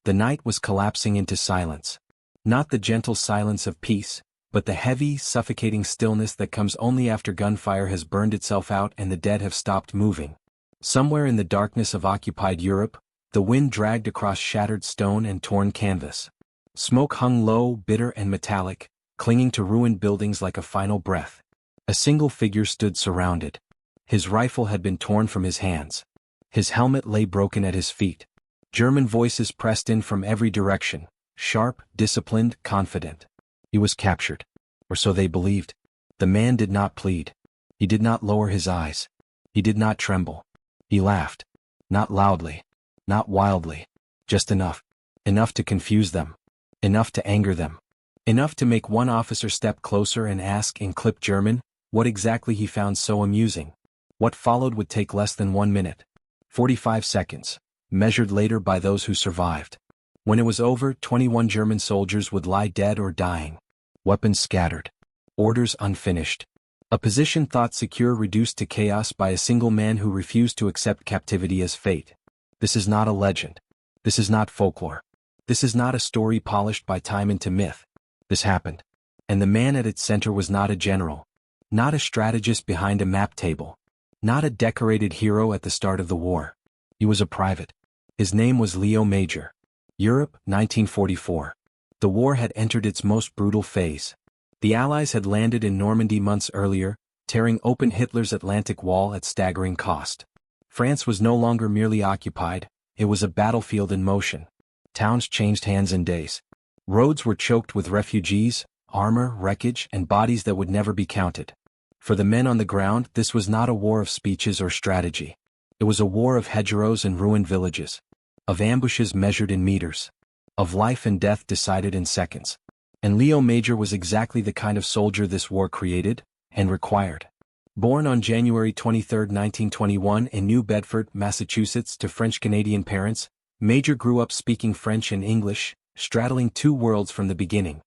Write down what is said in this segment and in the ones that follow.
The night was collapsing into silence. Not the gentle silence of peace, but the heavy, suffocating stillness that comes only after gunfire has burned itself out and the dead have stopped moving. Somewhere in the darkness of occupied Europe, the wind dragged across shattered stone and torn canvas. Smoke hung low, bitter and metallic, clinging to ruined buildings like a final breath. A single figure stood surrounded. His rifle had been torn from his hands. His helmet lay broken at his feet. German voices pressed in from every direction, sharp, disciplined, confident. He was captured. Or so they believed. The man did not plead. He did not lower his eyes. He did not tremble. He laughed. Not loudly. Not wildly. Just enough. Enough to confuse them. Enough to anger them. Enough to make one officer step closer and ask in clipped German what exactly he found so amusing. What followed would take less than 1 minute. 45 seconds, measured later by those who survived. When it was over, 21 German soldiers would lie dead or dying. Weapons scattered. Orders unfinished. A position thought secure reduced to chaos by a single man who refused to accept captivity as fate. This is not a legend. This is not folklore. This is not a story polished by time into myth. This happened. And the man at its center was not a general. Not a strategist behind a map table. Not a decorated hero at the start of the war. He was a private. His name was Leo Major. Europe, 1944. The war had entered its most brutal phase. The Allies had landed in Normandy months earlier, tearing open Hitler's Atlantic Wall at staggering cost. France was no longer merely occupied, it was a battlefield in motion. Towns changed hands in days. Roads were choked with refugees, armor, wreckage, and bodies that would never be counted. For the men on the ground, this was not a war of speeches or strategy. It was a war of hedgerows and ruined villages. Of ambushes measured in meters. Of life and death decided in seconds. And Leo Major was exactly the kind of soldier this war created and required. Born on January 23, 1921 in New Bedford, Massachusetts to French-Canadian parents, Major grew up speaking French and English, straddling two worlds from the beginning.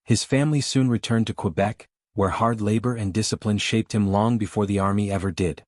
His family soon returned to Quebec, where hard labor and discipline shaped him long before the army ever did.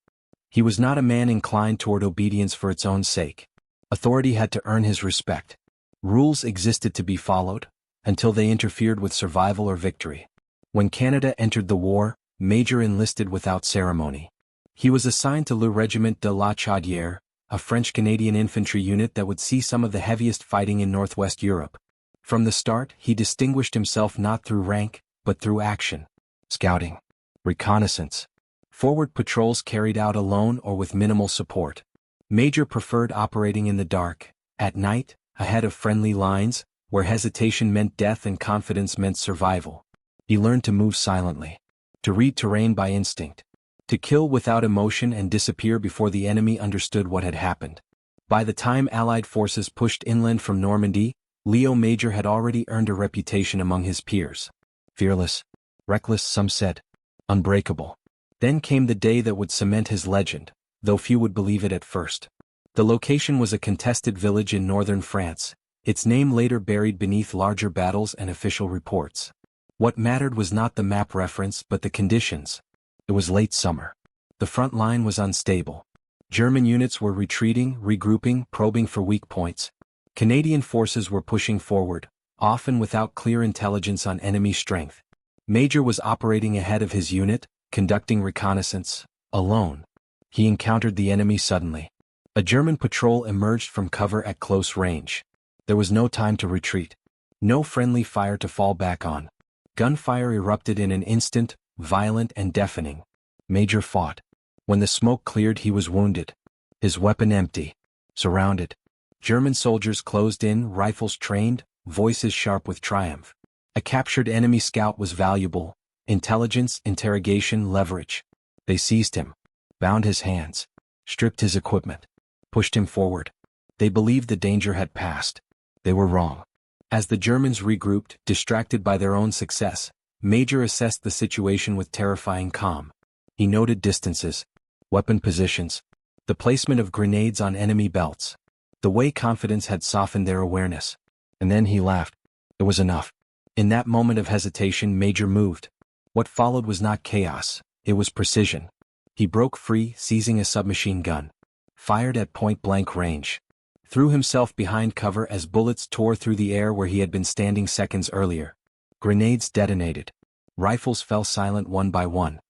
He was not a man inclined toward obedience for its own sake. Authority had to earn his respect. Rules existed to be followed, until they interfered with survival or victory. When Canada entered the war, Major enlisted without ceremony. He was assigned to Le Régiment de la Chaudière, a French-Canadian infantry unit that would see some of the heaviest fighting in Northwest Europe. From the start, he distinguished himself not through rank, but through action. Scouting. Reconnaissance. Forward patrols carried out alone or with minimal support. Major preferred operating in the dark, at night, ahead of friendly lines, where hesitation meant death and confidence meant survival. He learned to move silently. To read terrain by instinct. To kill without emotion and disappear before the enemy understood what had happened. By the time Allied forces pushed inland from Normandy, Leo Major had already earned a reputation among his peers. Fearless. Reckless, some said. Unbreakable. Then came the day that would cement his legend, though few would believe it at first. The location was a contested village in northern France, its name later buried beneath larger battles and official reports. What mattered was not the map reference but the conditions. It was late summer. The front line was unstable. German units were retreating, regrouping, probing for weak points. Canadian forces were pushing forward, often without clear intelligence on enemy strength. Major was operating ahead of his unit, conducting reconnaissance, alone. He encountered the enemy suddenly. A German patrol emerged from cover at close range. There was no time to retreat. No friendly fire to fall back on. Gunfire erupted in an instant, violent and deafening. Major fought. When the smoke cleared, he was wounded. His weapon empty. Surrounded. German soldiers closed in, rifles trained, voices sharp with triumph. A captured enemy scout was valuable. Intelligence, interrogation, leverage. They seized him. Bound his hands. Stripped his equipment. Pushed him forward. They believed the danger had passed. They were wrong. As the Germans regrouped, distracted by their own success, Major assessed the situation with terrifying calm. He noted distances, weapon positions, the placement of grenades on enemy belts, the way confidence had softened their awareness. And then he laughed. It was enough. In that moment of hesitation, Major moved. What followed was not chaos, it was precision. He broke free, seizing a submachine gun. Fired at point-blank range. threw himself behind cover as bullets tore through the air where he had been standing seconds earlier. Grenades detonated. Rifles fell silent one by one.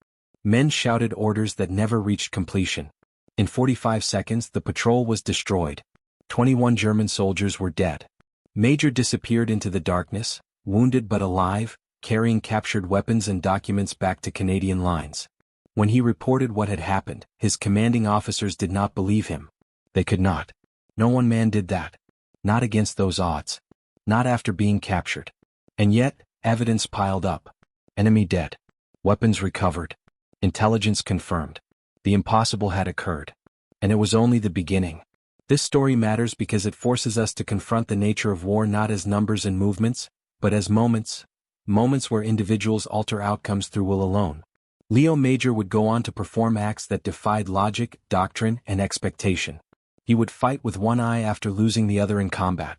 Men shouted orders that never reached completion. In 45 seconds the patrol was destroyed. 21 German soldiers were dead. Major disappeared into the darkness, wounded but alive, carrying captured weapons and documents back to Canadian lines. When he reported what had happened, his commanding officers did not believe him. They could not. No one man did that. Not against those odds. Not after being captured. And yet, evidence piled up. Enemy dead. Weapons recovered. Intelligence confirmed. The impossible had occurred. And it was only the beginning. This story matters because it forces us to confront the nature of war not as numbers and movements, but as moments. Moments where individuals alter outcomes through will alone. Leo Major would go on to perform acts that defied logic, doctrine, and expectation. He would fight with one eye after losing the other in combat.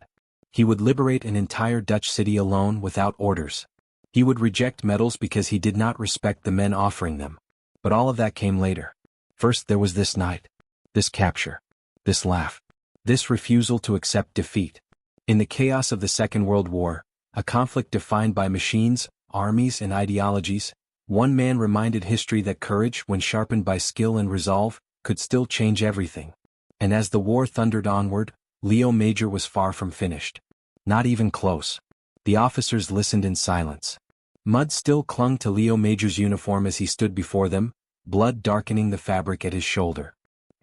He would liberate an entire Dutch city alone without orders. He would reject medals because he did not respect the men offering them. But all of that came later. First there was this night. This capture. This laugh. This refusal to accept defeat. In the chaos of the Second World War, a conflict defined by machines, armies, and ideologies, one man reminded history that courage, when sharpened by skill and resolve, could still change everything. And as the war thundered onward, Leo Major was far from finished. Not even close. The officers listened in silence. Mud still clung to Leo Major's uniform as he stood before them, blood darkening the fabric at his shoulder.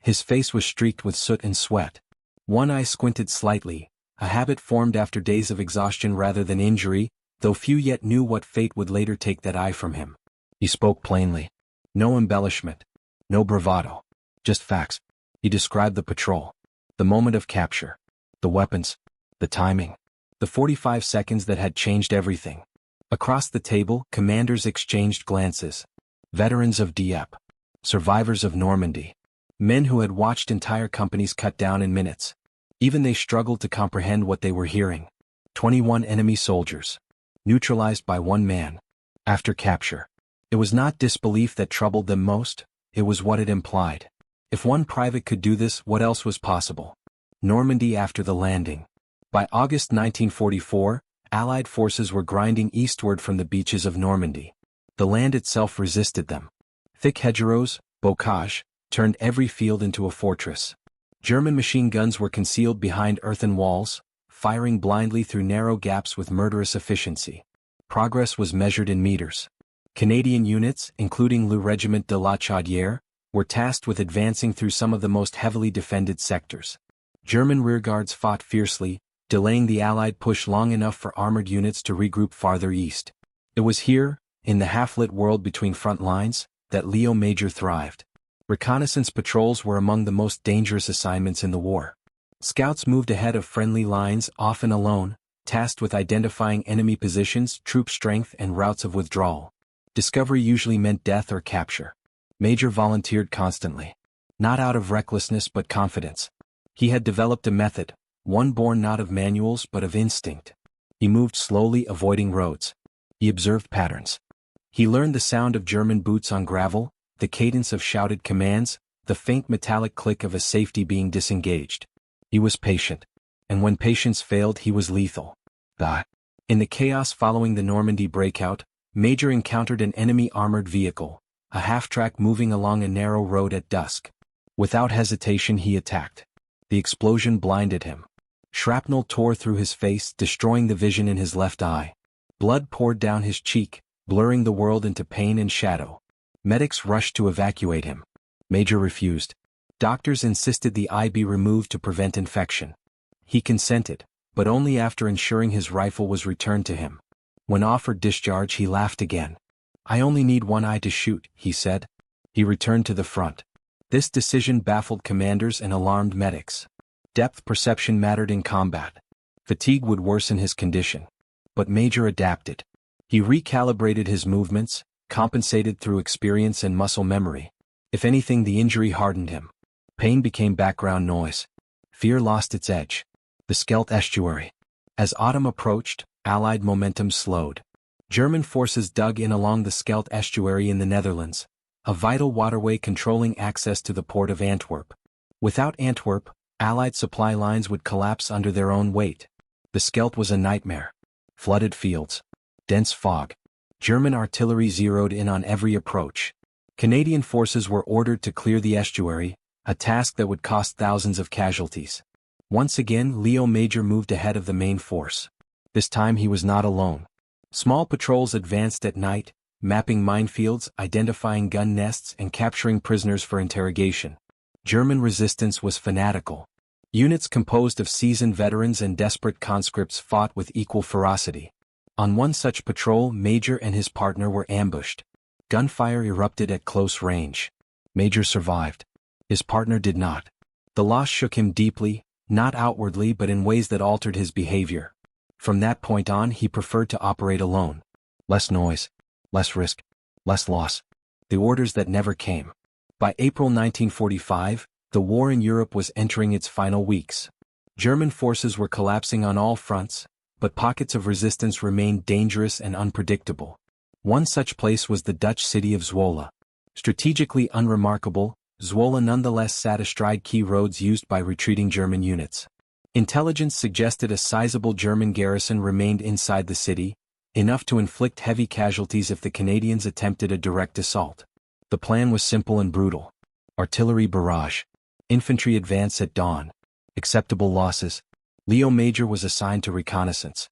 His face was streaked with soot and sweat. One eye squinted slightly, a habit formed after days of exhaustion rather than injury, though few yet knew what fate would later take that eye from him. He spoke plainly. No embellishment. No bravado. Just facts. He described the patrol. The moment of capture. The weapons. The timing. The 45 seconds that had changed everything. Across the table, commanders exchanged glances. Veterans of Dieppe. Survivors of Normandy. Men who had watched entire companies cut down in minutes. Even they struggled to comprehend what they were hearing. 21 enemy soldiers. Neutralized by one man. After capture. It was not disbelief that troubled them most, it was what it implied. If one private could do this, what else was possible? Normandy after the landing. By August 1944, Allied forces were grinding eastward from the beaches of Normandy. The land itself resisted them. Thick hedgerows, bocage, turned every field into a fortress. German machine guns were concealed behind earthen walls, firing blindly through narrow gaps with murderous efficiency. Progress was measured in meters. Canadian units, including Le Régiment de la Chaudière, were tasked with advancing through some of the most heavily defended sectors. German rearguards fought fiercely, delaying the Allied push long enough for armored units to regroup farther east. It was here, in the half-lit world between front lines, that Leo Major thrived. Reconnaissance patrols were among the most dangerous assignments in the war. Scouts moved ahead of friendly lines, often alone, tasked with identifying enemy positions, troop strength, and routes of withdrawal. Discovery usually meant death or capture. Major volunteered constantly. Not out of recklessness but confidence. He had developed a method, one born not of manuals but of instinct. He moved slowly, avoiding roads. He observed patterns. He learned the sound of German boots on gravel, the cadence of shouted commands, the faint metallic click of a safety being disengaged. He was patient. And when patience failed, he was lethal. In the chaos following the Normandy breakout, Major encountered an enemy armored vehicle, a half-track moving along a narrow road at dusk. Without hesitation he attacked. The explosion blinded him. Shrapnel tore through his face, destroying the vision in his left eye. Blood poured down his cheek, blurring the world into pain and shadow. Medics rushed to evacuate him. Major refused. Doctors insisted the eye be removed to prevent infection. He consented, but only after ensuring his rifle was returned to him. When offered discharge, he laughed again. "I only need one eye to shoot," he said. He returned to the front. This decision baffled commanders and alarmed medics. Depth perception mattered in combat. Fatigue would worsen his condition. But Major adapted. He recalibrated his movements, compensated through experience and muscle memory. If anything, the injury hardened him. Pain became background noise. Fear lost its edge. The Scheldt estuary. As autumn approached, Allied momentum slowed. German forces dug in along the Scheldt estuary in the Netherlands, a vital waterway controlling access to the port of Antwerp. Without Antwerp, Allied supply lines would collapse under their own weight. The Scheldt was a nightmare. Flooded fields. Dense fog. German artillery zeroed in on every approach. Canadian forces were ordered to clear the estuary, a task that would cost thousands of casualties. Once again, Leo Major moved ahead of the main force. This time he was not alone. Small patrols advanced at night, mapping minefields, identifying gun nests, and capturing prisoners for interrogation. German resistance was fanatical. Units composed of seasoned veterans and desperate conscripts fought with equal ferocity. On one such patrol, Major and his partner were ambushed. Gunfire erupted at close range. Major survived. His partner did not. The loss shook him deeply, not outwardly but in ways that altered his behavior. From that point on, he preferred to operate alone. Less noise, less risk, less loss. The orders that never came. By April 1945, the war in Europe was entering its final weeks. German forces were collapsing on all fronts, but pockets of resistance remained dangerous and unpredictable. One such place was the Dutch city of Zwolle. Strategically unremarkable, Zwolle nonetheless sat astride key roads used by retreating German units. Intelligence suggested a sizable German garrison remained inside the city, enough to inflict heavy casualties if the Canadians attempted a direct assault. The plan was simple and brutal. Artillery barrage. Infantry advance at dawn. Acceptable losses. Leo Major was assigned to reconnaissance.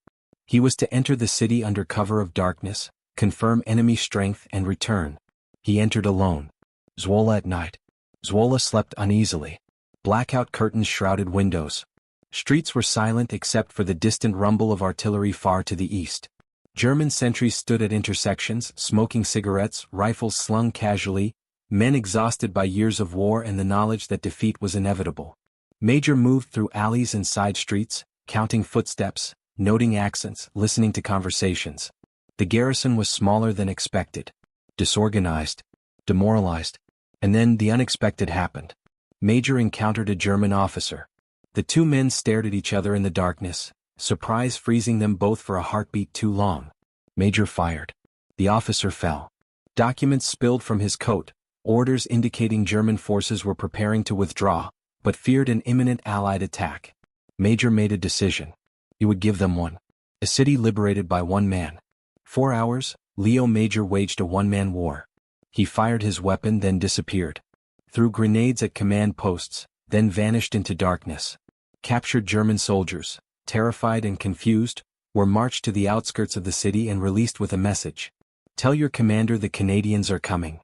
He was to enter the city under cover of darkness, confirm enemy strength and return. He entered alone. Zwolle at night. Zwolle slept uneasily. Blackout curtains shrouded windows. Streets were silent except for the distant rumble of artillery far to the east. German sentries stood at intersections, smoking cigarettes, rifles slung casually, men exhausted by years of war and the knowledge that defeat was inevitable. Major moved through alleys and side streets, counting footsteps, noting accents, listening to conversations. The garrison was smaller than expected. Disorganized. Demoralized. And then the unexpected happened. Major encountered a German officer. The two men stared at each other in the darkness, surprise freezing them both for a heartbeat too long. Major fired. The officer fell. Documents spilled from his coat, orders indicating German forces were preparing to withdraw, but feared an imminent Allied attack. Major made a decision. He would give them one. A city liberated by one man. 4 hours, Leo Major waged a one-man war. He fired his weapon then disappeared. Threw grenades at command posts, then vanished into darkness. Captured German soldiers, terrified and confused, were marched to the outskirts of the city and released with a message. Tell your commander the Canadians are coming.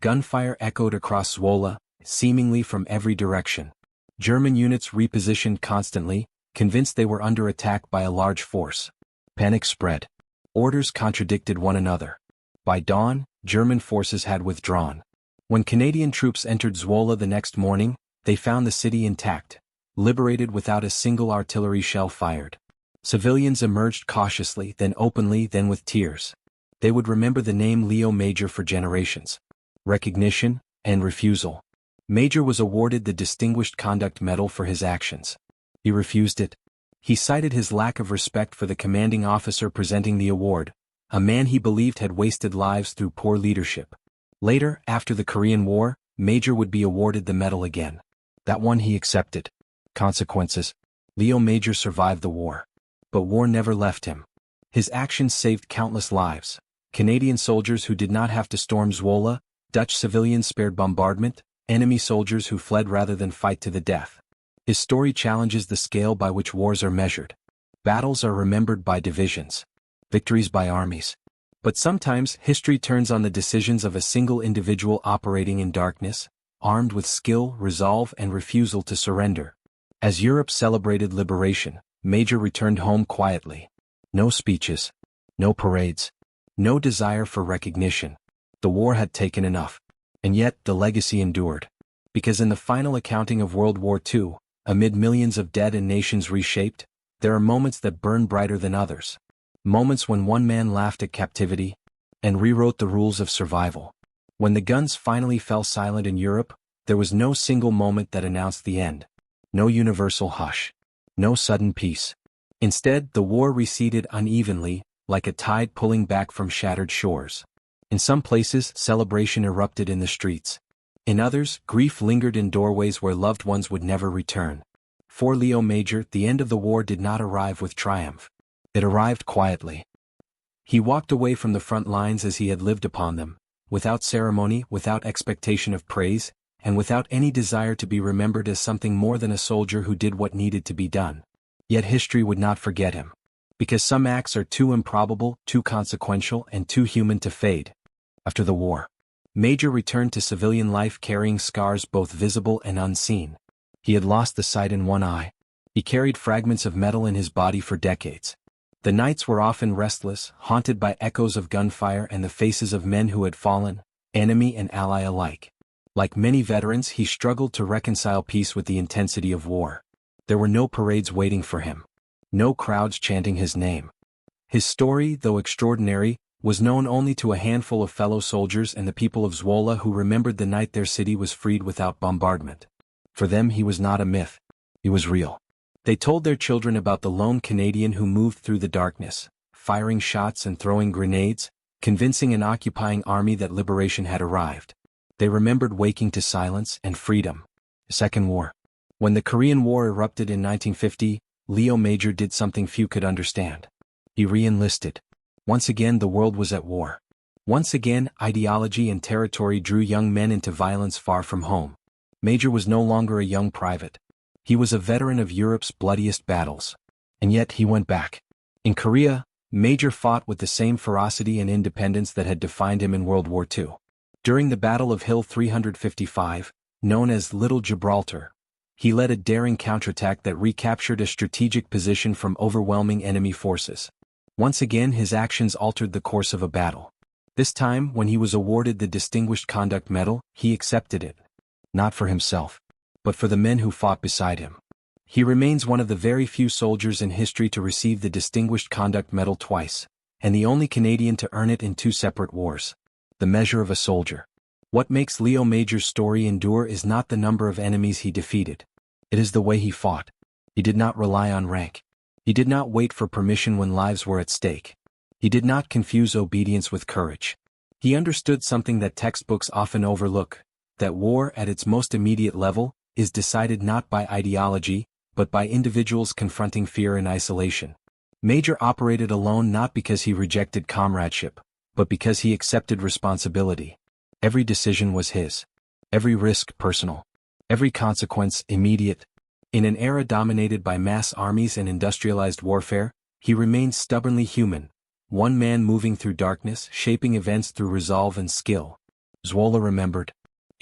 Gunfire echoed across Zwolle, seemingly from every direction. German units repositioned constantly, convinced they were under attack by a large force. Panic spread. Orders contradicted one another. By dawn, German forces had withdrawn. When Canadian troops entered Zwolle the next morning, they found the city intact, liberated without a single artillery shell fired. Civilians emerged cautiously, then openly, then with tears. They would remember the name Leo Major for generations. Recognition and refusal. Major was awarded the Distinguished Conduct Medal for his actions. He refused it. He cited his lack of respect for the commanding officer presenting the award, a man he believed had wasted lives through poor leadership. Later, after the Korean War, Major would be awarded the medal again. That one he accepted. Consequences. Leo Major survived the war. But war never left him. His actions saved countless lives. Canadian soldiers who did not have to storm Zwolle, Dutch civilians spared bombardment, enemy soldiers who fled rather than fight to the death. His story challenges the scale by which wars are measured. Battles are remembered by divisions. Victories by armies. But sometimes history turns on the decisions of a single individual operating in darkness, armed with skill, resolve, and refusal to surrender. As Europe celebrated liberation, Major returned home quietly. No speeches. No parades. No desire for recognition. The war had taken enough. And yet the legacy endured. Because in the final accounting of World War II, amid millions of dead and nations reshaped, there are moments that burn brighter than others. Moments when one man laughed at captivity and rewrote the rules of survival. When the guns finally fell silent in Europe, there was no single moment that announced the end. No universal hush. No sudden peace. Instead, the war receded unevenly, like a tide pulling back from shattered shores. In some places, celebration erupted in the streets. In others, grief lingered in doorways where loved ones would never return. For Leo Major, the end of the war did not arrive with triumph. It arrived quietly. He walked away from the front lines as he had lived upon them, without ceremony, without expectation of praise, and without any desire to be remembered as something more than a soldier who did what needed to be done. Yet history would not forget him. Because some acts are too improbable, too consequential, and too human to fade. After the war, Major returned to civilian life carrying scars both visible and unseen. He had lost the sight in one eye. He carried fragments of metal in his body for decades. The nights were often restless, haunted by echoes of gunfire and the faces of men who had fallen, enemy and ally alike. Like many veterans, he struggled to reconcile peace with the intensity of war. There were no parades waiting for him. No crowds chanting his name. His story, though extraordinary, was known only to a handful of fellow soldiers and the people of Zwolle who remembered the night their city was freed without bombardment. For them he was not a myth. He was real. They told their children about the lone Canadian who moved through the darkness, firing shots and throwing grenades, convincing an occupying army that liberation had arrived. They remembered waking to silence and freedom. Second War. When the Korean War erupted in 1950, Leo Major did something few could understand. He re-enlisted. Once again the world was at war. Once again ideology and territory drew young men into violence far from home. Major was no longer a young private. He was a veteran of Europe's bloodiest battles. And yet he went back. In Korea, Major fought with the same ferocity and independence that had defined him in World War II. During the Battle of Hill 355, known as Little Gibraltar, he led a daring counterattack that recaptured a strategic position from overwhelming enemy forces. Once again his actions altered the course of a battle. This time, when he was awarded the Distinguished Conduct Medal, he accepted it. Not for himself, but for the men who fought beside him. He remains one of the very few soldiers in history to receive the Distinguished Conduct Medal twice, and the only Canadian to earn it in two separate wars. The measure of a soldier. What makes Leo Major's story endure is not the number of enemies he defeated. It is the way he fought. He did not rely on rank. He did not wait for permission when lives were at stake. He did not confuse obedience with courage. He understood something that textbooks often overlook, that war at its most immediate level is decided not by ideology, but by individuals confronting fear and isolation. Major operated alone not because he rejected comradeship, but because he accepted responsibility. Every decision was his. Every risk personal. Every consequence immediate. In an era dominated by mass armies and industrialized warfare, he remained stubbornly human, one man moving through darkness, shaping events through resolve and skill. Zwolle remembered.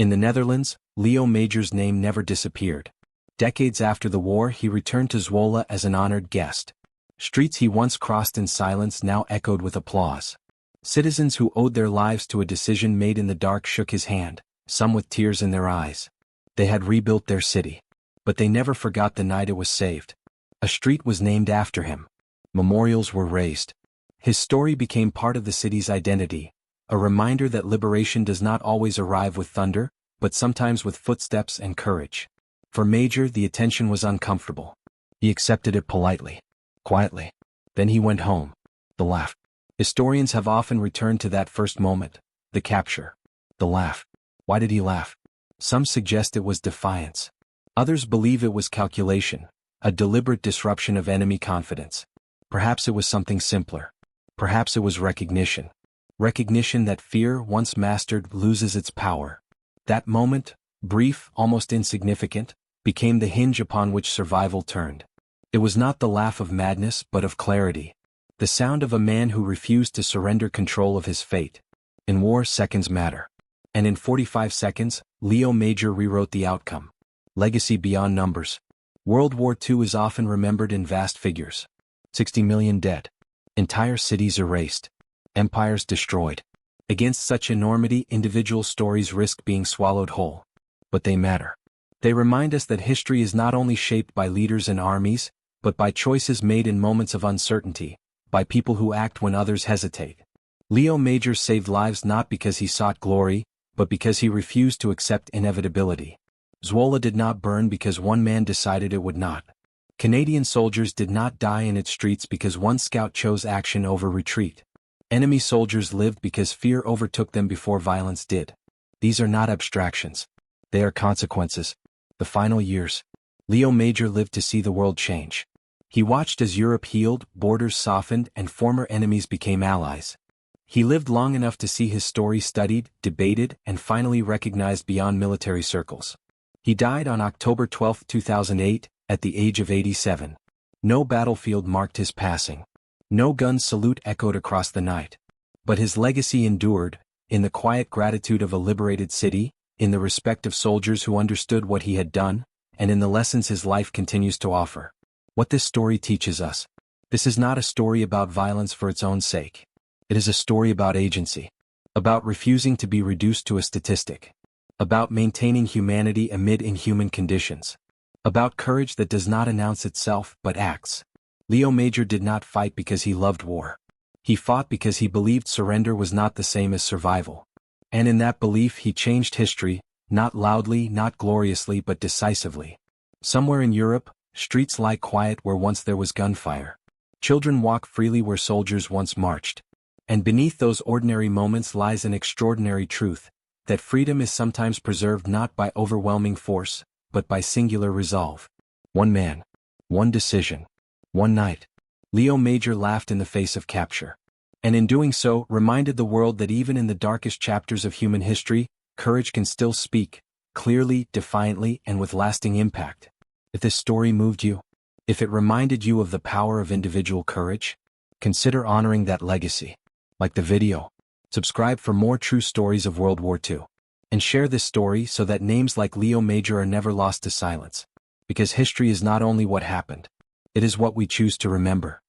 In the Netherlands, Leo Major's name never disappeared. Decades after the war he returned to Zwolle as an honored guest. Streets he once crossed in silence now echoed with applause. Citizens who owed their lives to a decision made in the dark shook his hand, some with tears in their eyes. They had rebuilt their city. But they never forgot the night it was saved. A street was named after him. Memorials were raised. His story became part of the city's identity, a reminder that liberation does not always arrive with thunder, but sometimes with footsteps and courage. For Major, the attention was uncomfortable. He accepted it politely, quietly. Then he went home. The laugh. Historians have often returned to that first moment, the capture. The laugh. Why did he laugh? Some suggest it was defiance. Others believe it was calculation, a deliberate disruption of enemy confidence. Perhaps it was something simpler. Perhaps it was recognition. Recognition that fear, once mastered, loses its power. That moment, brief, almost insignificant, became the hinge upon which survival turned. It was not the laugh of madness but of clarity. The sound of a man who refused to surrender control of his fate. In war, seconds matter. And in 45 seconds, Leo Major rewrote the outcome. Legacy beyond numbers. World War II is often remembered in vast figures. 60 million dead. Entire cities erased. Empires destroyed. Against such enormity, individual stories risk being swallowed whole. But they matter. They remind us that history is not only shaped by leaders and armies, but by choices made in moments of uncertainty, by people who act when others hesitate. Leo Major saved lives not because he sought glory, but because he refused to accept inevitability. Zwolle did not burn because one man decided it would not. Canadian soldiers did not die in its streets because one scout chose action over retreat. Enemy soldiers lived because fear overtook them before violence did. These are not abstractions. They are consequences. The final years. Leo Major lived to see the world change. He watched as Europe healed, borders softened, and former enemies became allies. He lived long enough to see his story studied, debated, and finally recognized beyond military circles. He died on October 12, 2008, at the age of 87. No battlefield marked his passing. No gun's salute echoed across the night. But his legacy endured, in the quiet gratitude of a liberated city, in the respect of soldiers who understood what he had done, and in the lessons his life continues to offer. What this story teaches us: this is not a story about violence for its own sake. It is a story about agency. About refusing to be reduced to a statistic. About maintaining humanity amid inhuman conditions. About courage that does not announce itself but acts. Leo Major did not fight because he loved war. He fought because he believed surrender was not the same as survival. And in that belief he changed history, not loudly, not gloriously, but decisively. Somewhere in Europe, streets lie quiet where once there was gunfire. Children walk freely where soldiers once marched. And beneath those ordinary moments lies an extraordinary truth, that freedom is sometimes preserved not by overwhelming force, but by singular resolve. One man. One decision. One night. Leo Major laughed in the face of capture. And in doing so, reminded the world that even in the darkest chapters of human history, courage can still speak, clearly, defiantly, and with lasting impact. If this story moved you, if it reminded you of the power of individual courage, consider honoring that legacy. Like the video, subscribe for more true stories of World War II. And share this story so that names like Leo Major are never lost to silence. Because history is not only what happened, it is what we choose to remember.